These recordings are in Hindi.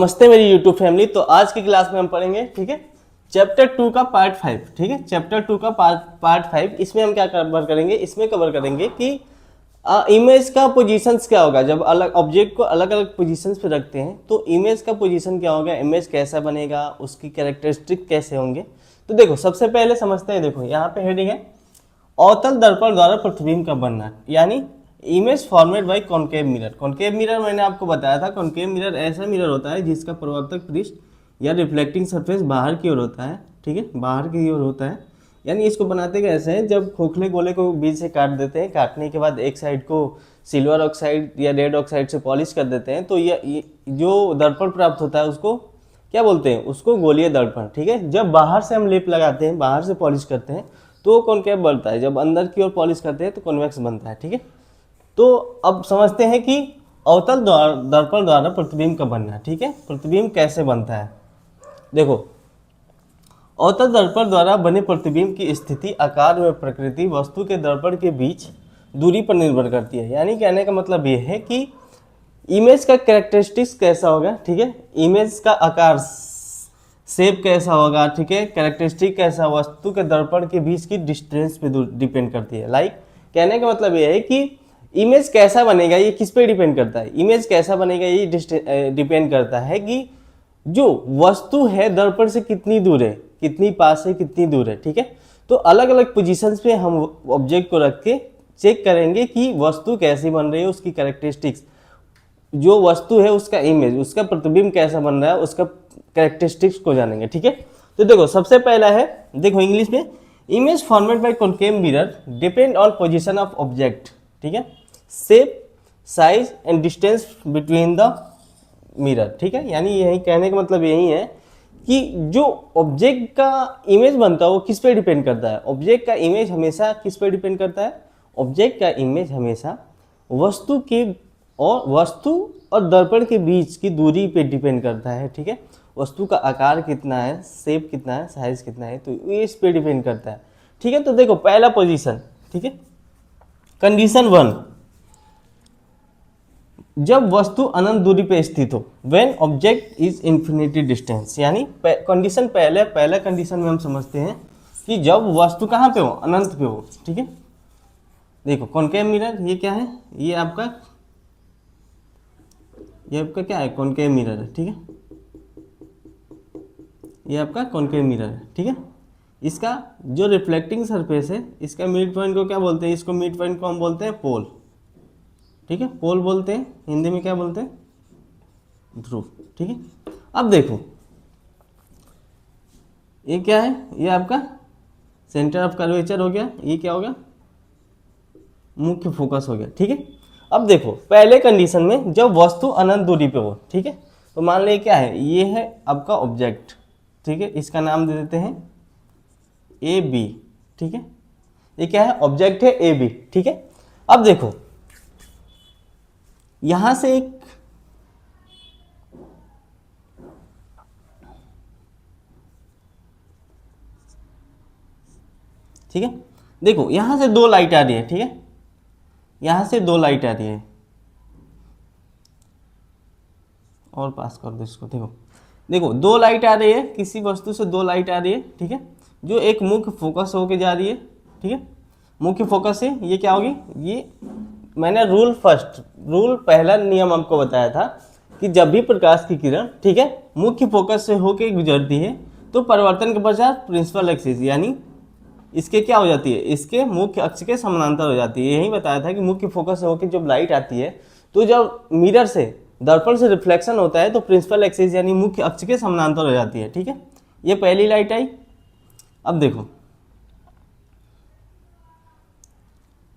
नमस्ते मेरी यूट्यूब फैमिली। तो आज की क्लास में हम पढ़ेंगे, ठीक है, चैप्टर 2 का पार्ट 5। ठीक है, चैप्टर 2 का पार्ट 5। इसमें हम क्या कवर करेंगे, इसमें कवर करेंगे कि इमेज का पोजीशंस क्या होगा। जब अलग ऑब्जेक्ट को अलग अलग पोजीशंस पे रखते हैं तो इमेज का पोजीशन क्या होगा, इमेज कैसा बनेगा, उसकी कैरेक्टरिस्टिक कैसे होंगे। तो देखो सबसे पहले समझते हैं। देखो यहाँ पे हेडिंग है अवतल दर्पण द्वारा प्रतिबिंब का बनना, यानी image format by concave mirror. Concave mirror मैंने आपको बताया था, कॉनकेव मिरर ऐसा मिरर होता है जिसका प्रवर्तक पृष्ठ या रिफ्लेक्टिंग सरफेस बाहर की ओर होता है। ठीक है, बाहर की ओर होता है। यानी इसको बनाते कैसे हैं, जब खोखले गोले को बीच से काट देते हैं, काटने के बाद एक साइड को सिल्वर ऑक्साइड या रेड ऑक्साइड से पॉलिश कर देते हैं, तो ये जो दर्पण प्राप्त होता है उसको क्या बोलते हैं, उसको गोलीय दर्पण। ठीक है, जब बाहर से हम लेप लगाते हैं, बाहर से पॉलिश करते हैं तो कॉनकेव बनता है, जब अंदर की ओर पॉलिश करते हैं तो कॉन्वेक्स बनता है। ठीक है, तो अब समझते हैं कि अवतल दर्पण द्वारा प्रतिबिंब का बनना। ठीक है, प्रतिबिंब कैसे बनता है। देखो अवतल दर्पण द्वारा बने प्रतिबिंब की स्थिति, आकार व प्रकृति वस्तु के दर्पण के बीच दूरी पर निर्भर करती है। यानी कहने का मतलब ये है कि इमेज का कैरेक्टरिस्टिक्स कैसा होगा। ठीक है, इमेज का आकार शेप कैसा होगा, ठीक है, कैरेक्टरिस्टिक कैसा, वस्तु के दर्पण के बीच की डिस्टेंस पे डिपेंड करती है। लाइक कहने का मतलब ये है कि इमेज कैसा बनेगा ये किस पे डिपेंड करता है, इमेज कैसा बनेगा ये डिपेंड करता है कि जो वस्तु है दर्पण से कितनी दूर है, कितनी पास है, कितनी दूर है। ठीक है, तो अलग अलग पोजीशंस पे हम ऑब्जेक्ट को रख के चेक करेंगे कि वस्तु कैसी बन रही है, उसकी कैरेक्टरिस्टिक्स, जो वस्तु है उसका इमेज, उसका प्रतिबिंब कैसा बन रहा है, उसका कैरेक्टरिस्टिक्स को जानेंगे। ठीक है, तो देखो सबसे पहला है, देखो इंग्लिश में image format by concave mirror depend on position of object. ठीक है, shape, size and distance between the mirror. ठीक है, यानी यही कहने का मतलब यही है कि जो ऑब्जेक्ट का इमेज बनता है वो किस पे डिपेंड करता है। ऑब्जेक्ट का इमेज हमेशा किस पे डिपेंड करता है, ऑब्जेक्ट का इमेज हमेशा वस्तु और दर्पण के बीच की दूरी पे डिपेंड करता है। ठीक है, वस्तु का आकार कितना है, शेप कितना है, साइज कितना है, तो ये इस पे डिपेंड करता है। ठीक है, तो देखो पहला पोजीशन, ठीक है, कंडीशन 1, जब वस्तु अनंत दूरी पे स्थित हो, when object is infinity distance. यानी कंडीशन पहला कंडीशन में हम समझते हैं कि जब वस्तु कहाँ पे हो, अनंत पे हो। ठीक है, देखो कॉनकेव मिरर ये क्या है, ये आपका क्या है, कॉनकेव मिरर है। ठीक है, ये आपका कॉनकेव मिरर है। ठीक है, इसका जो रिफ्लेक्टिंग सरफेस है, इसका मिड पॉइंट को क्या बोलते हैं, इसको मिड पॉइंट को हम बोलते हैं पोल। ठीक है, पोल बोलते हैं, हिंदी में क्या बोलते हैं, ध्रुव। ठीक है, अब देखो ये क्या है, ये आपका सेंटर ऑफ कर्वेचर हो गया, ये क्या हो गया, मुख्य फोकस हो गया। ठीक है, अब देखो पहले कंडीशन में जब वस्तु अनंत दूरी पे हो, ठीक है, तो मान लीजिए क्या है, ये है आपका ऑब्जेक्ट। ठीक है, इसका नाम दे देते हैं ए बी। ठीक है, ये क्या है, ऑब्जेक्ट है ए बी। ठीक है, अब देखो यहां से एक ठीक है, देखो यहां से दो लाइट आ रही है। ठीक है, यहां से दो लाइट आ रही है, और पास कर दो इसको। देखो दो लाइट आ रही है, किसी वस्तु से दो लाइट आ रही है। ठीक है, जो एक मुख्य फोकस होके जा रही है। ठीक है, मुख्य फोकस है, ये क्या होगी, ये मैंने रूल पहला नियम आपको बताया था कि जब भी प्रकाश की किरण, ठीक है, मुख्य फोकस से होके गुजरती है तो परिवर्तन के पश्चात प्रिंसिपल एक्सिस यानी इसके क्या हो जाती है, इसके मुख्य अक्ष के समानांतर हो जाती है। यही बताया था कि मुख्य फोकस से होकर जब लाइट आती है तो जब मिरर से, दर्पण से रिफ्लेक्शन होता है तो प्रिंसिपल एक्सिस यानी मुख्य अक्ष के समानांतर हो जाती है। ठीक है, ये पहली लाइट आई। अब देखो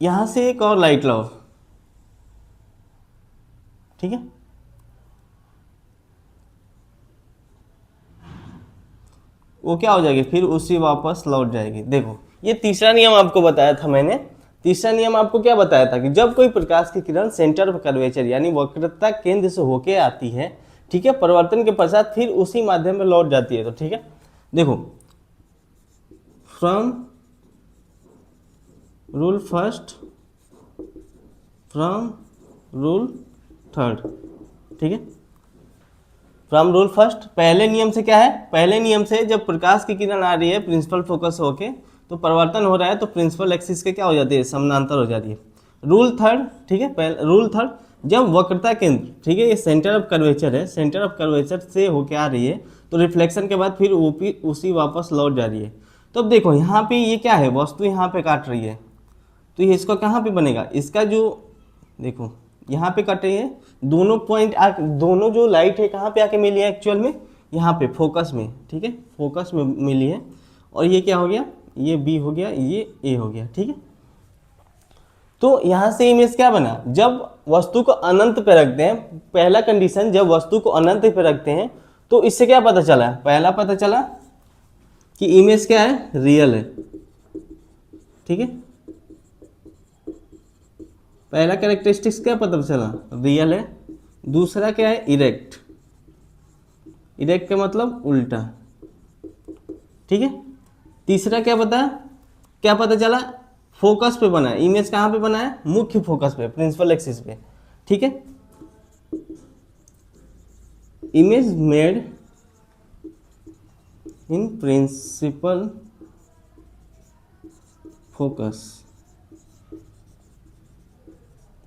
यहां से एक और लाइट लाओ। ठीक है, वो क्या हो जाएगी, फिर उसी वापस लौट जाएगी। देखो ये तीसरा नियम आपको बताया था मैंने। तीसरा नियम आपको क्या बताया था कि जब कोई प्रकाश की किरण सेंटर ऑफ कर्वेचर यानी वक्रता केंद्र से होके आती है, ठीक है, परिवर्तन के पश्चात फिर उसी माध्यम में लौट जाती है। तो ठीक है, देखो from rule first, from rule third. ठीक है, फ्रॉम रूल फर्स्ट, पहले नियम से क्या है, पहले नियम से जब प्रकाश की किरण आ रही है प्रिंसिपल फोकस होके तो परिवर्तन हो रहा है तो प्रिंसिपल एक्सिस के क्या हो जाती है, समानांतर हो जाती है। रूल थर्ड, ठीक है, पहले रूल थर्ड, जब वक्रता केंद्र, ठीक है, ये सेंटर ऑफ कर्वेचर है, सेंटर ऑफ कर्वेचर से होके आ रही है तो रिफ्लेक्शन के बाद फिर उसी वापस लौट जा रही है। तो अब देखो यहाँ पे ये क्या है, वस्तु यहाँ पे काट रही है तो ये इसका कहाँ पे बनेगा, इसका जो देखो यहाँ पे कट रही है, दोनों पॉइंट दोनों जो लाइट है कहाँ पे आके मिली है एक्चुअल में, यहाँ पे फोकस में, ठीक है, फोकस में मिली है। और ये क्या हो गया, ये बी हो गया, ये ए हो गया, ठीक है। तो यहाँ से इमेज क्या बना, जब वस्तु को अनंत पे रखते हैं, पहला कंडीशन जब वस्तु को अनंत पे रखते हैं तो इससे क्या पता चला, पहला पता चला कि इमेज क्या है, रियल है, ठीक है। पहला कैरेक्टरिस्टिक्स क्या पता चला, रियल है। दूसरा क्या है, इरेक्ट, इरेक्ट का मतलब उल्टा, ठीक है। तीसरा क्या पता चला, फोकस पे बना है, इमेज कहाँ पे बना है, मुख्य फोकस पे, प्रिंसिपल एक्सिस पे, ठीक है। Image made in principle focus,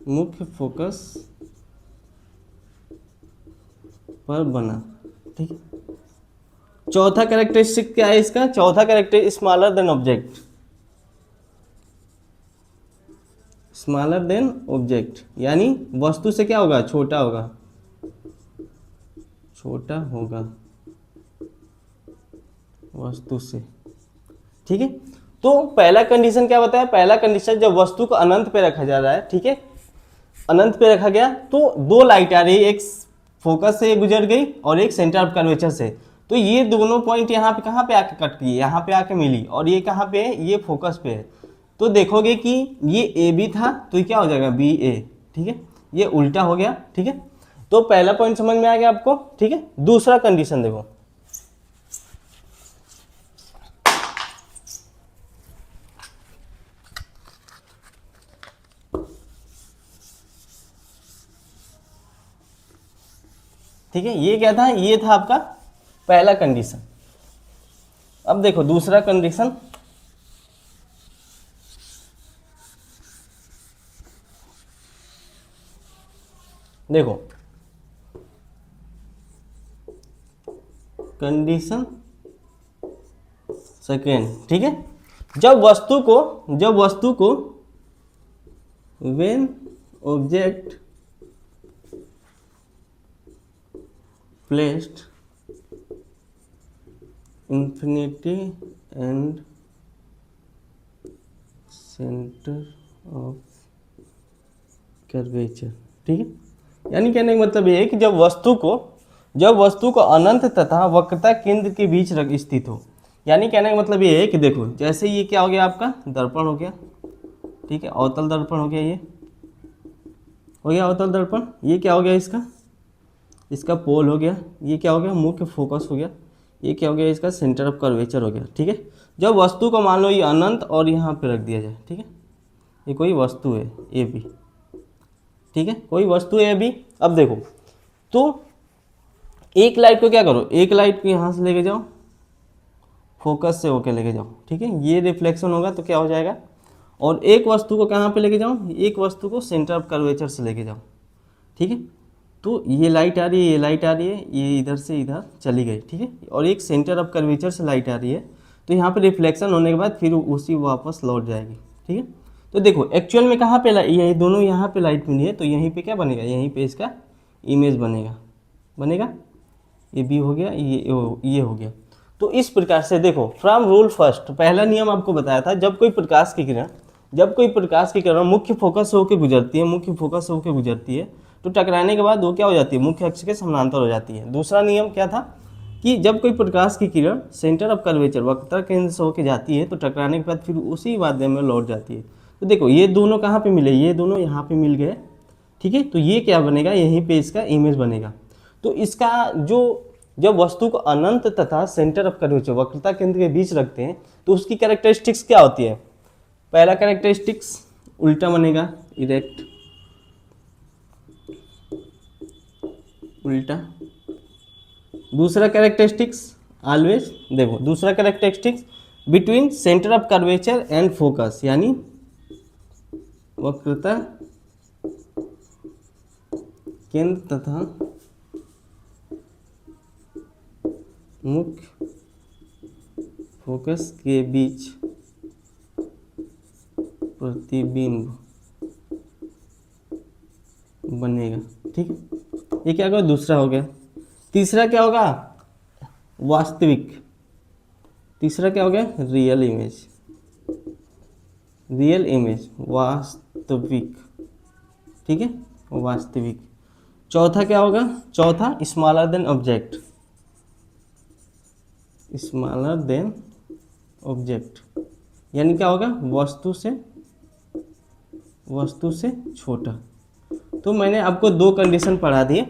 मुख्य फोकस पर बना, ठीक है। चौथा कैरेक्टरिस्टिक क्या है इसका, चौथा character smaller than object, smaller than object, यानी वस्तु से क्या होगा, छोटा होगा, छोटा होगा वस्तु से, ठीक है। तो पहला कंडीशन क्या बताया, पहला कंडीशन जब वस्तु को अनंत पे रखा जा रहा है, ठीक है, अनंत पे रखा गया तो दो लाइट आ रही है, एक फोकस से गुजर गई और एक सेंटर ऑफ कर्वेचर से, तो ये दोनों पॉइंट यहाँ पे कहाँ पे आके कट गई, यहाँ पे आके मिली, और ये कहाँ पे है, ये फोकस पे है। तो देखोगे कि ये ए बी था तो ये क्या हो जाएगा, बी ए, ठीक है, ये उल्टा हो गया, ठीक है। तो पहला पॉइंट समझ में आ गया आपको, ठीक है। दूसरा कंडीशन देखो, ठीक है, ये क्या था, ये था आपका पहला कंडीशन। अब देखो दूसरा कंडीशन, देखो कंडीशन सेकेंड, ठीक है, जब वस्तु को when object placed infinity and centre of curvature, ठीक है। यानी कहने का मतलब ये है कि जब वस्तु को अनंत तथा वक्रता केंद्र के बीच स्थित हो, यानी कहने का मतलब ये है कि देखो जैसे ये क्या हो गया, आपका दर्पण हो गया, ठीक है, अवतल दर्पण हो गया, ये हो गया अवतल दर्पण, ये क्या हो गया, इसका पोल हो गया, ये क्या हो गया, मुख्य फोकस हो गया, ये क्या हो गया, इसका सेंटर ऑफ कर्वेचर हो गया, ठीक है। जब वस्तु को मान लो ये अनंत और यहाँ पे रख दिया जाए, ठीक है, ये कोई वस्तु है ए बी, ठीक है, कोई वस्तु है अभी। अब देखो तो एक लाइट को क्या करो, एक लाइट को यहाँ से लेके जाओ, फोकस से होके लेके जाओ, ठीक है, ये रिफ्लेक्शन होगा तो क्या हो जाएगा, और एक वस्तु को कहाँ पे लेके जाओ, एक वस्तु को सेंटर ऑफ कर्वेचर से लेके जाओ, ठीक है। तो ये लाइट आ रही है, ये लाइट आ रही है, ये इधर से इधर चली गई, ठीक है, और एक सेंटर ऑफ कर्वेचर से लाइट आ रही है, तो यहाँ पे रिफ्लेक्शन होने के बाद फिर उसी वापस लौट जाएगी, ठीक है। तो देखो एक्चुअल में कहाँ पे यही दोनों यहाँ पे लाइट मिली है, तो यहीं पे क्या बनेगा, यहीं पे इसका इमेज बनेगा, ये बी हो गया, ये हो गया। तो इस प्रकार से देखो फ्रॉम रूल फर्स्ट, पहला नियम आपको बताया था, जब कोई प्रकाश की किरण मुख्य फोकस से होकर गुजरती है, तो टकराने के बाद वो क्या हो जाती है, मुख्य अक्ष के समानांतर हो जाती है। दूसरा नियम क्या था कि जब कोई प्रकाश की किरण सेंटर ऑफ कर्वेचर वक्रता केंद्र से होकर जाती है तो टकराने के बाद फिर उसी माध्यम में लौट जाती है। तो देखो ये दोनों कहाँ पे मिले, ये दोनों यहाँ पे मिल गए, ठीक है, तो ये क्या बनेगा, यहीं पे इसका इमेज बनेगा। तो इसका जब वस्तु को अनंत तथा सेंटर ऑफ कर्वेचर वक्रता केंद्र के बीच रखते हैं तो उसकी कैरेक्टरिस्टिक्स क्या होती है, पहला कैरेक्टरिस्टिक्स उल्टा बनेगा, इरेक्ट, उल्टा, दूसरा कैरेक्टरिस्टिक्स ऑलवेज देखो, दूसरा characteristics between centre of curvature and focus, यानी वक्रता केंद्र तथा मुख्य फोकस के बीच प्रतिबिंब बनेगा। ठीक है, ये क्या होगा, दूसरा हो गया। तीसरा क्या होगा, वास्तविक। तीसरा क्या हो गया, रियल इमेज। रियल इमेज वास्तविक, ठीक है, वास्तविक। चौथा क्या होगा, चौथा smaller than object. Smaller than object यानी क्या होगा, वस्तु से छोटा। तो मैंने आपको दो कंडीशन पढ़ा दी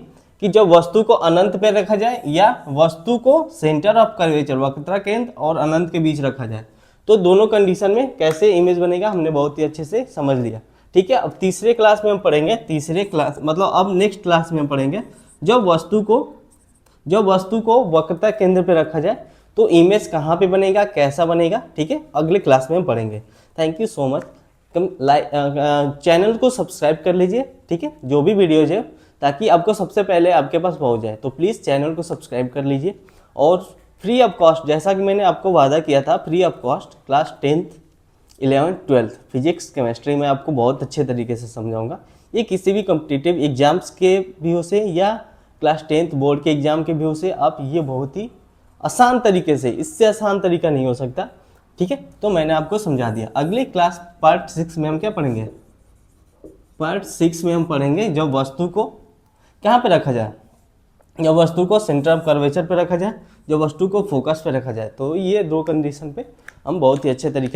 कि जब वस्तु को अनंत पे रखा जाए या वस्तु को सेंटर ऑफ कर्वेचर वक्रता केंद्र और अनंत के बीच रखा जाए, तो दोनों कंडीशन में कैसे इमेज बनेगा हमने बहुत ही अच्छे से समझ लिया। ठीक है, अब तीसरे क्लास में हम पढ़ेंगे, तीसरे क्लास मतलब अब नेक्स्ट क्लास में हम पढ़ेंगे जब वस्तु को वक्रता केंद्र पे रखा जाए तो इमेज कहाँ पे बनेगा, कैसा बनेगा। ठीक है, अगले क्लास में हम पढ़ेंगे। Thank you so much. Channel को सब्सक्राइब कर लीजिए, ठीक है, जो भी वीडियोज है, ताकि आपको सबसे पहले आपके पास पहुंच जाए। तो प्लीज़ चैनल को सब्सक्राइब कर लीजिए और फ्री ऑफ कॉस्ट, जैसा कि मैंने आपको वादा किया था, free of cost class 10th 11th 12th physics chemistry में आपको बहुत अच्छे तरीके से समझाऊंगा। ये किसी भी कॉम्पिटिटिव एग्जाम्स के व्यू से या क्लास 10th बोर्ड के एग्जाम के व्यू से आप ये बहुत ही आसान तरीके से, इससे आसान तरीका नहीं हो सकता। ठीक है, तो मैंने आपको समझा दिया। अगले क्लास पार्ट 6 में हम क्या पढ़ेंगे, पार्ट 6 में हम पढ़ेंगे जब वस्तु को कहाँ पे रखा जाए, जब वस्तु को सेंटर ऑफ कर्वेचर पे रखा जाए, जब वस्तु को फोकस पे रखा जाए। तो ये दो कंडीशन पे हम बहुत ही अच्छे तरीके से